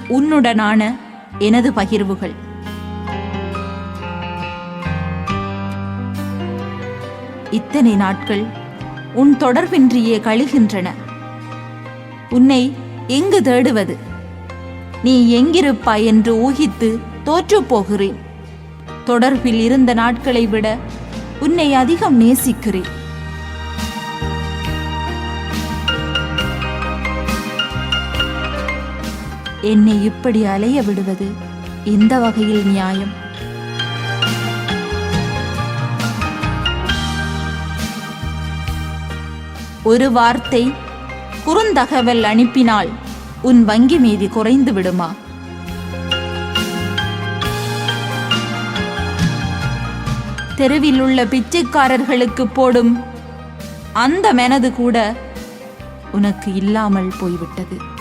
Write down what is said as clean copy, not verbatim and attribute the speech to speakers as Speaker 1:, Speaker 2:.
Speaker 1: உன்னுடனான எனது பகிர்வுகள். இத்தனை நாட்கள் உன் தொடர்பின்றியே கழிகின்றன. உன்னை எங்கு தேடுவது? நீ எங்கிருப்பாய் என்று ஊகித்து தோற்று போகிறேன். தொடர்பில் இருந்த நாட்களை விட உன்னை அதிகம் நேசிக்கிறேன். என்னை இப்படி அலைய விடுவது எந்த வகையில் நியாயம்? ஒரு வார்த்தை குறுந்தகவல் அனுப்பினால் உன் வங்கி மீதி குறைந்து விடுமா? தெருவில் உள்ள பிச்சைக்காரர்களுக்கு போடும் அந்த மனது கூட உனக்கு இல்லாமல் போய்விட்டது.